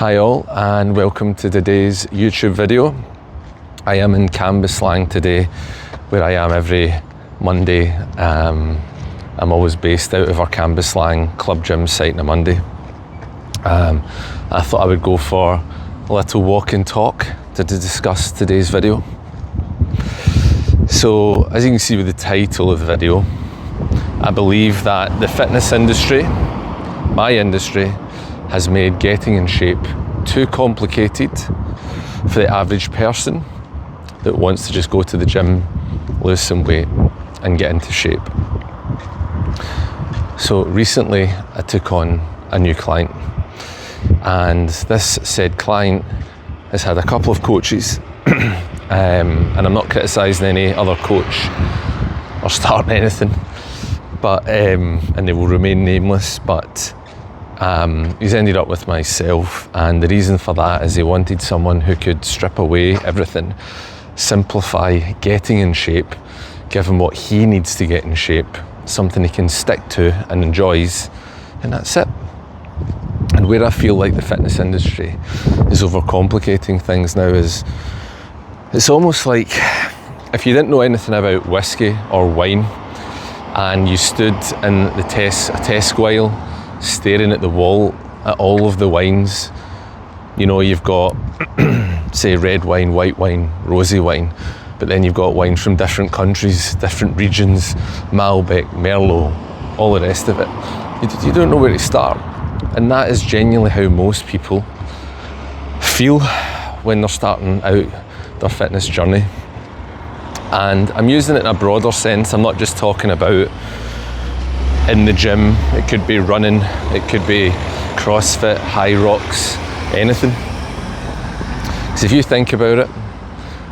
Hi all, and welcome to today's YouTube video. I am in Cambuslang today, where I am every Monday. I'm always based out of our Cambuslang Club Gym site on a Monday. I thought I would go for a little walk and talk to discuss today's video. So, as you can see with the title of the video, I believe that the fitness industry, my industry, has made getting in shape too complicated for the average person that wants to just go to the gym, lose some weight and get into shape. So recently I took on a new client, and this said client has had a couple of coaches and I'm not criticising any other coach or starting anything, but and they will remain nameless, but he's ended up with myself, and the reason for that is he wanted someone who could strip away everything, simplify getting in shape, give him what he needs to get in shape, something he can stick to and enjoys, and that's it. And where I feel like the fitness industry is overcomplicating things now is, it's almost like if you didn't know anything about whiskey or wine and you stood in a Tesco aisle staring at the wall at all of the wines. You know, you've got say red wine, white wine, rosy wine, but then you've got wine from different countries, different regions, Malbec, Merlot, all the rest of it. You don't know where to start, and that is genuinely how most people feel when they're starting out their fitness journey. And I'm using it in a broader sense. I'm not just talking about in the gym. It could be running, it could be CrossFit, high rocks, anything. Because if you think about it,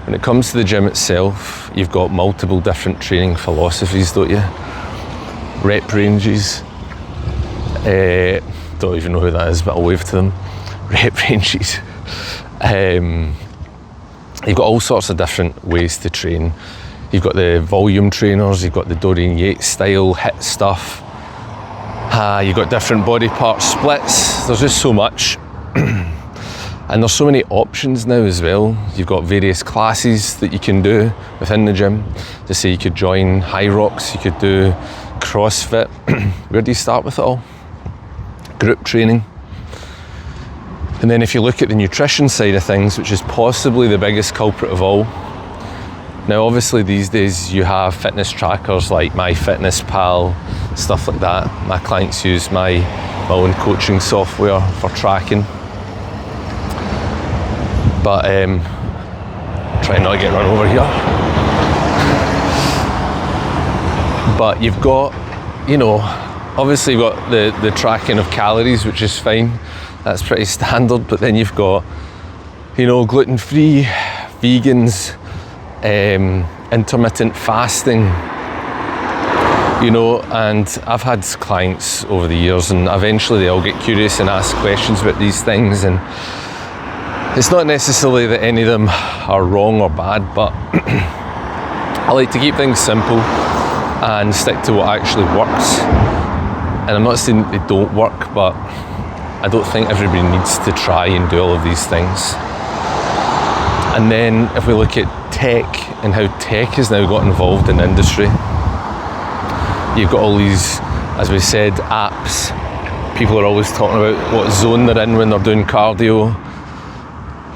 when it comes to the gym itself, you've got multiple different training philosophies, don't you? Rep ranges, don't even know who that is, but I'll wave to them. Rep ranges. You've got all sorts of different ways to train. You've got the volume trainers, you've got the Dorian Yates style HIIT stuff. You've got different body part splits. There's just so much. And there's so many options now as well. You've got various classes that you can do within the gym. To say you could join High Rocks, you could do CrossFit. Where do you start with it all? Group training. And then if you look at the nutrition side of things, which is possibly the biggest culprit of all. Now obviously these days you have fitness trackers like MyFitnessPal, stuff like that. My clients use my own coaching software for tracking. But try not to get run over here. But you've got, you know, obviously you've got the tracking of calories, which is fine. That's pretty standard. But then you've got, you know, gluten-free, vegans, intermittent fasting, you know. And I've had clients over the years, and eventually they all get curious and ask questions about these things, and it's not necessarily that any of them are wrong or bad, but I like to keep things simple and stick to what actually works. And I'm not saying that they don't work, but I don't think everybody needs to try and do all of these things. And then if we look at tech and how tech has now got involved in the industry, you've got all these, as we said, apps. People are always talking about what zone they're in when they're doing cardio.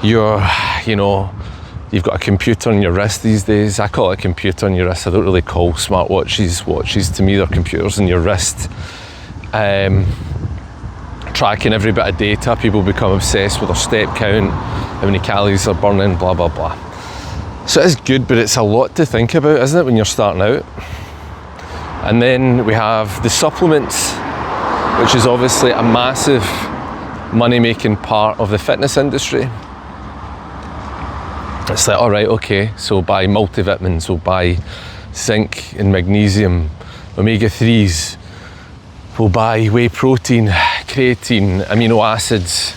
You've got a computer on your wrist these days. I call it a computer on your wrist. I don't really call smartwatches watches. To me, they're computers on your wrist. Tracking every bit of data. People become obsessed with their step count, how many calories they're burning, blah, blah, blah. So it is good, but it's a lot to think about, isn't it, when you're starting out? And then we have the supplements, which is obviously a massive money-making part of the fitness industry. It's like, all right, okay, so buy multivitamins, we'll buy zinc and magnesium, omega-3s, we'll buy whey protein, creatine, amino acids.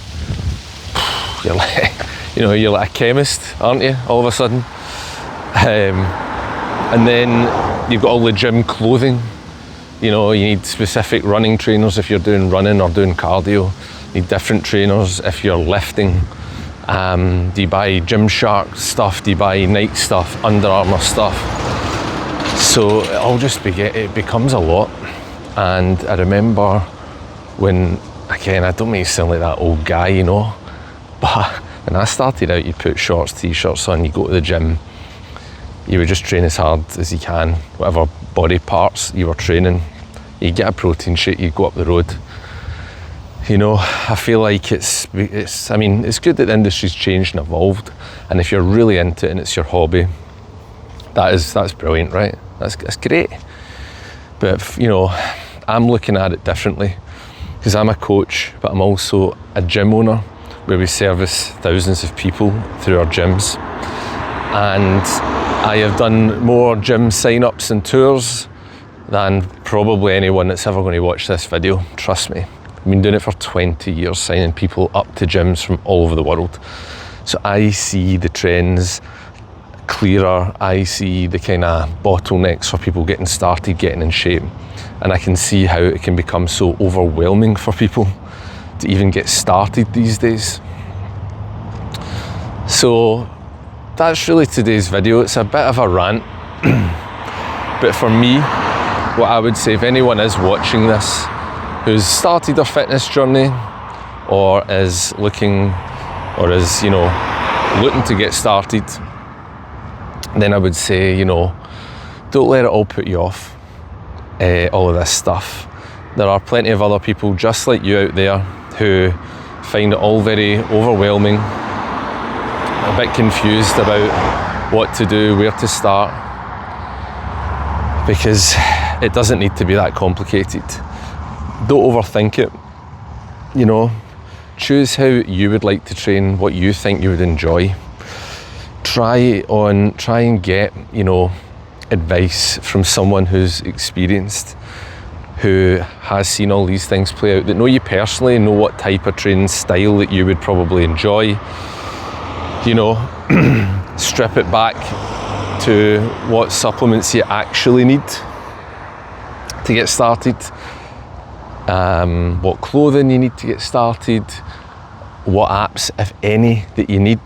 You're like a chemist, aren't you, all of a sudden? And then you've got all the gym clothing. You know, you need specific running trainers if you're doing running or doing cardio. need different trainers. If you're lifting, do you buy Gymshark stuff? Do you buy Nike stuff, Under Armour stuff? So it becomes a lot. And I remember when, again, I don't mean to sound like that old guy, you know, but when I started out, you put shorts, t-shirts on, you go to the gym, you would just train as hard as you can, whatever body parts you were training. You get a protein shake, you go up the road. You know, I feel like it's good that the industry's changed and evolved, and if you're really into it and it's your hobby, that's brilliant, right? That's great. But you know, I'm looking at it differently, because I'm a coach, but I'm also a gym owner, where we service thousands of people through our gyms. And I have done more gym sign-ups and tours than probably anyone that's ever going to watch this video, trust me. I've been doing it for 20 years, signing people up to gyms from all over the world. So I see the trends clearer, I see the kind of bottlenecks for people getting started, getting in shape, and I can see how it can become so overwhelming for people to even get started these days. So that's really today's video. It's a bit of a rant, but for me, what I would say, if anyone is watching this who's started their fitness journey, or is looking to get started, then I would say, you know, don't let it all put you off, all of this stuff. There are plenty of other people just like you out there who find it all very overwhelming, a bit confused about what to do, where to start, because it doesn't need to be that complicated. Don't overthink it, you know. Choose how you would like to train, what you think you would enjoy. Try and get, you know, advice from someone who's experienced, who has seen all these things play out, that know you personally, know what type of training style that you would probably enjoy. You know, strip it back to what supplements you actually need to get started, what clothing you need to get started, what apps, if any, that you need,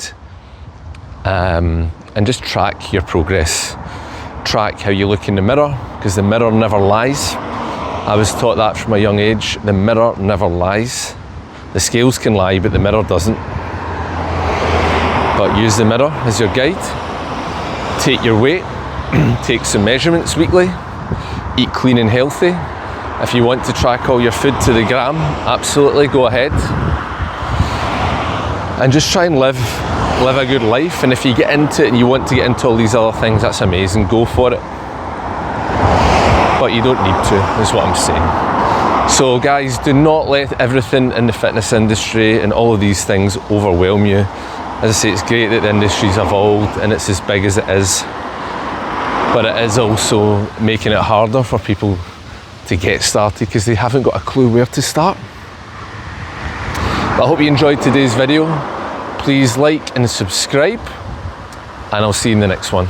and just track your progress. Track how you look in the mirror, because the mirror never lies. I was taught that from a young age. The mirror never lies. The scales can lie, but the mirror doesn't. But use the mirror as your guide. Take your weight, take some measurements weekly, eat clean and healthy. If you want to track all your food to the gram, absolutely, go ahead. And just try and live a good life. And if you get into it and you want to get into all these other things, that's amazing, go for it. But you don't need to, is what I'm saying. So guys, do not let everything in the fitness industry and all of these things overwhelm you. As I say, it's great that the industry's evolved and it's as big as it is, but it is also making it harder for people to get started because they haven't got a clue where to start. But I hope you enjoyed today's video. Please like and subscribe, and I'll see you in the next one.